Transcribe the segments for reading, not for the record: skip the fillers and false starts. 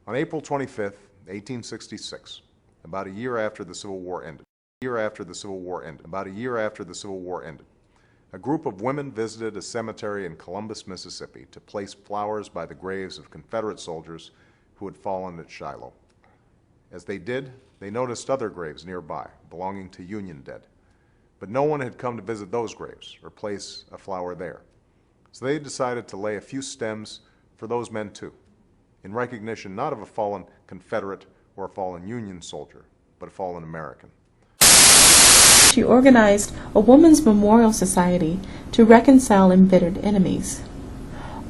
On April 25, 1866, about a year after the Civil War ended, a group of women visited a cemetery in Columbus, Mississippi to place flowers by the graves of Confederate soldiers who had fallen at Shiloh. As they did, they noticed other graves nearby belonging to Union dead, but no one had come to visit those graves or place a flower there. So they decided to lay a few stems for those men too, in recognition not of a fallen Confederate or a fallen Union soldier, but a fallen American. She organized a women's memorial society to reconcile embittered enemies.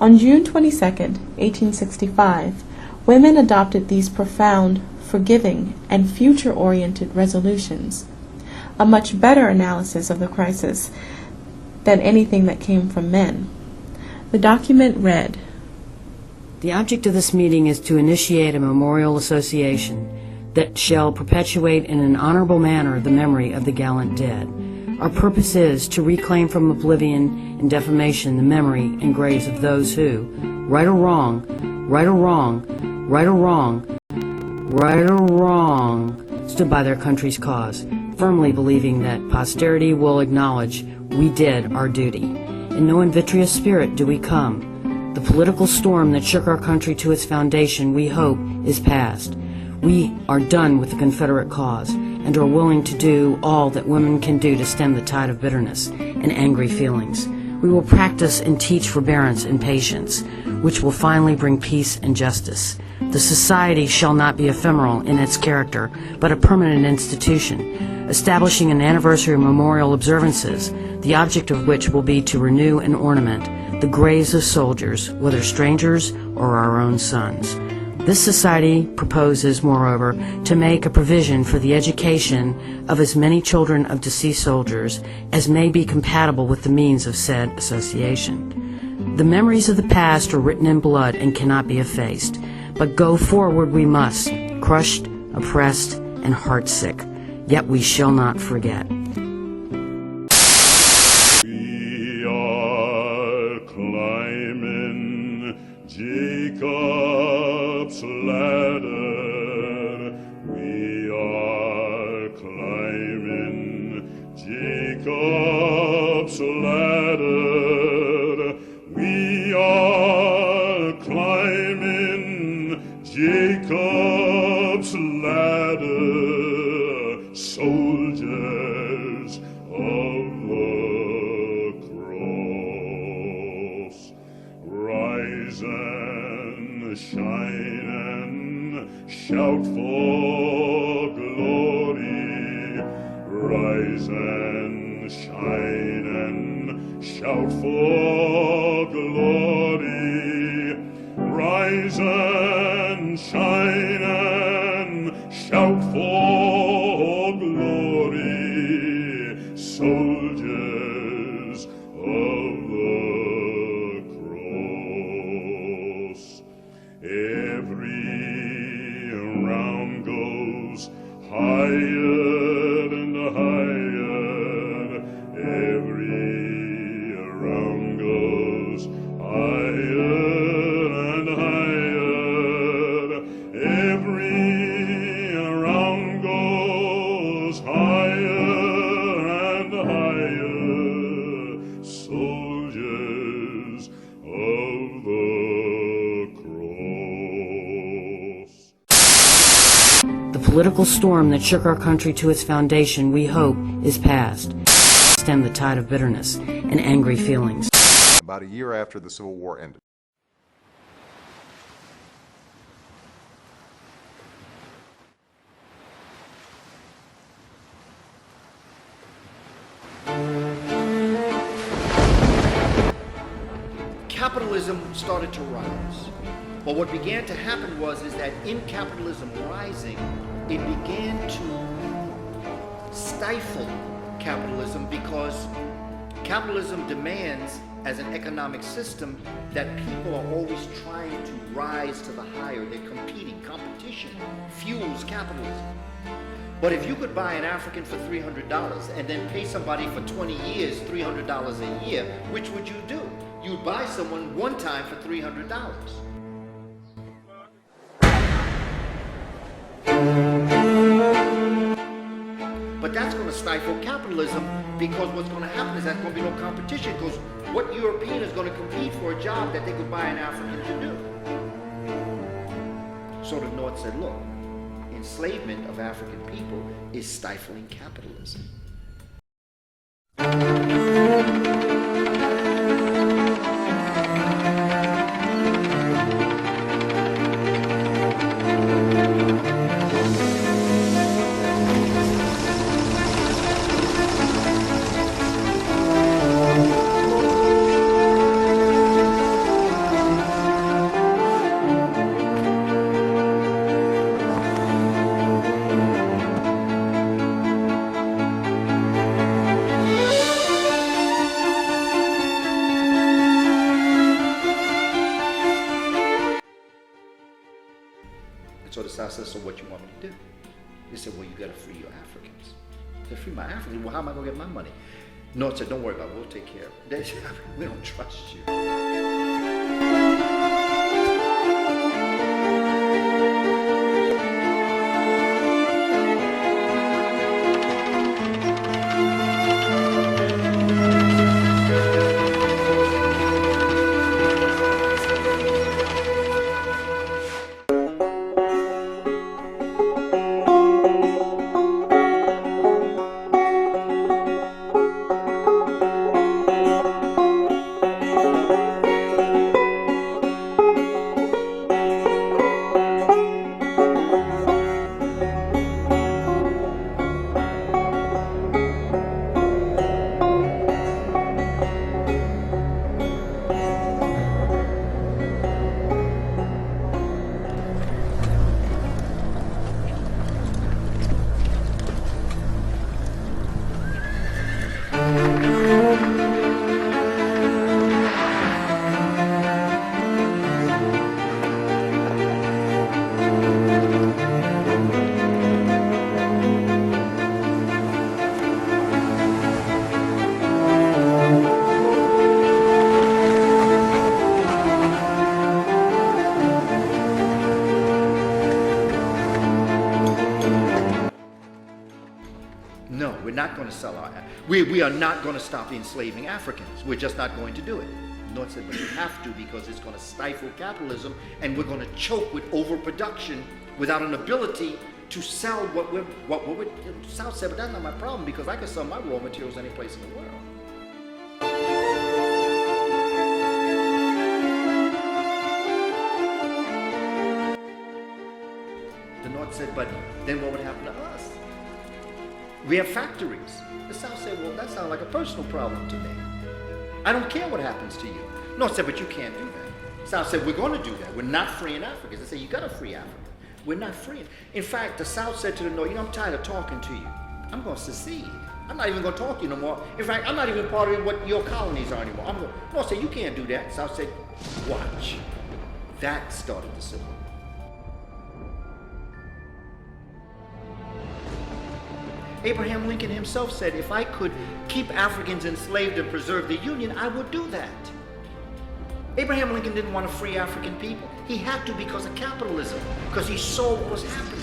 On June 22, 1865, women adopted these profound, forgiving, and future-oriented resolutions, a much better analysis of the crisis than anything that came from men. The document read, "The object of this meeting is to initiate a memorial association that shall perpetuate in an honorable manner the memory of the gallant dead. Our purpose is to reclaim from oblivion and defamation the memory and graves of those who, right or wrong, stood by their country's cause, firmly believing that posterity will acknowledge we did our duty. In no invidious spirit do we come. The political storm that shook our country to its foundation, we hope, is past. We are done with the Confederate cause and are willing to do all that women can do to stem the tide of bitterness and angry feelings. We will practice and teach forbearance and patience, which will finally bring peace and justice. The society shall not be ephemeral in its character, but a permanent institution, establishing an anniversary memorial observances, the object of which will be to renew and ornament the graves of soldiers, whether strangers or our own sons. This society proposes, moreover, to make a provision for the education of as many children of deceased soldiers as may be compatible with the means of said association. The memories of the past are written in blood and cannot be effaced, but go forward we must, crushed, oppressed, and heartsick, yet we shall not forget." We are climbing Jacob's ladder. We are climbing Jacob's ladder. We are climbing Jacob's ladder. Soldiers of the cross, rise and shine and shout for glory. Rise and shine and shout for glory. Rise and shine and shout for glory. Soldiers of the cross. Every round goes higher and higher. Every round goes higher and higher. Every round goes higher and higher. Soldiers of the cross. The political storm that shook our country to its foundation, we hope, is past. Stem the tide of bitterness and angry feelings. About a year after the Civil War ended. Capitalism started to rise. But what began to happen is that in capitalism rising, it began to stifle capitalism because capitalism demands, as an economic system, that people are always trying to rise to the higher. They're competing. Competition fuels capitalism. But if you could buy an African for $300 and then pay somebody for 20 years $300 a year, which would you do? You'd buy someone one time for $300. But that's going to stifle capitalism, because what's going to happen is there's going to be no competition, because what European is going to compete for a job that they could buy an African to do? So the North said, look, enslavement of African people is stifling capitalism. So the South says, so what you want me to do? They said, well, you got to free your Africans. I said, free my Africans? Well, how am I going to get my money? North said, don't worry about it. We'll take care of it. They said, we don't trust you. No, we're not going to sell our... We are not going to stop enslaving Africans. We're just not going to do it. North said, but you have to, because it's going to stifle capitalism, and we're going to choke with overproduction without an ability to sell what we're... South said, but that's not my problem, because I can sell my raw materials any place in the world. The North said, but then what would happen to us? We have factories. The South said, well, that sounds like a personal problem to me. I don't care what happens to you. North said, but you can't do that. South said, we're going to do that. We're not freeing Africans. They said, you got to free Africa. We're not freeing. In fact, the South said to the North, I'm tired of talking to you. I'm going to secede. I'm not even going to talk to you no more. In fact, I'm not even part of what your colonies are anymore. North said, you can't do that. South said, watch. That started the Civil War. Abraham Lincoln himself said, if I could keep Africans enslaved and preserve the Union, I would do that. Abraham Lincoln didn't want to free African people. He had to because of capitalism, because he saw what was happening.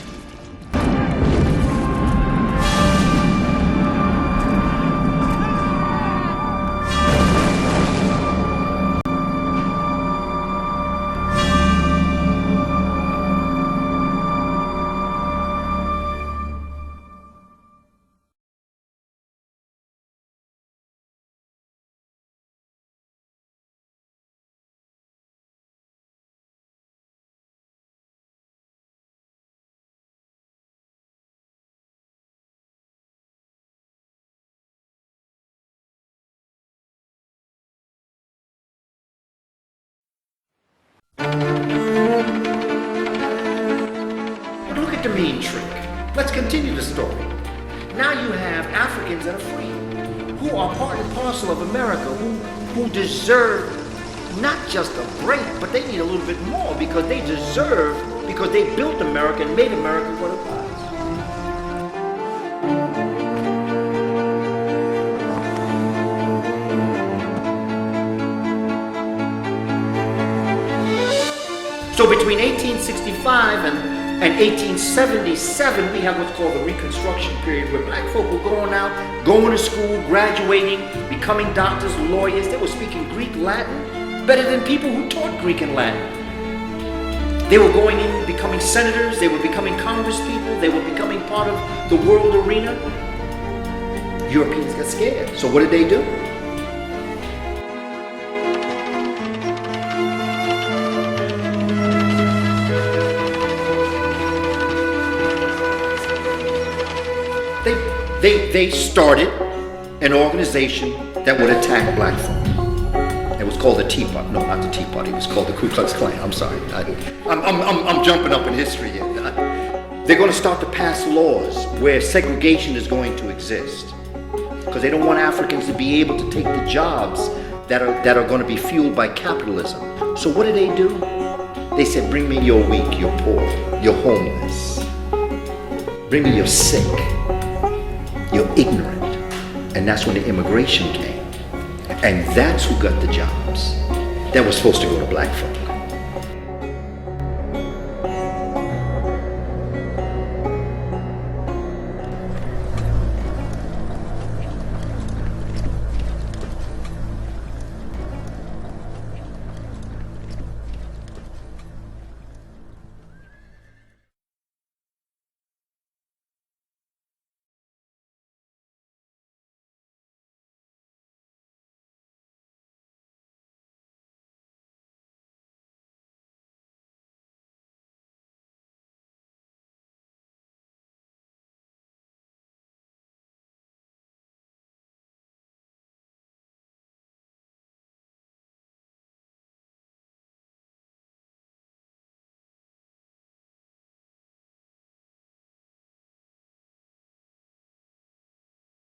But look at the mean trick. Let's continue the story. Now you have Africans that are free, who are part and parcel of America, who deserve not just a break, but they need a little bit more, because they deserve, because they built America and made America what it was. So between 1865 and 1877, we have what's called the Reconstruction period, where black folk were going out, going to school, graduating, becoming doctors, lawyers. They were speaking Greek, Latin, better than people who taught Greek and Latin. They were going in, becoming senators, they were becoming congresspeople, they were becoming part of the world arena. Europeans got scared. So what did they do? They started an organization that would attack black folk. It was called the Tea Party. No, not the Tea Party. It was called the Ku Klux Klan. I'm sorry. I'm jumping up in history here. They're going to start to pass laws where segregation is going to exist, because they don't want Africans to be able to take the jobs that are going to be fueled by capitalism. So what do? They said, bring me your weak, your poor, your homeless. Bring me your sick, your ignorant. And that's when the immigration came. And that's who got the jobs that were supposed to go to black folk.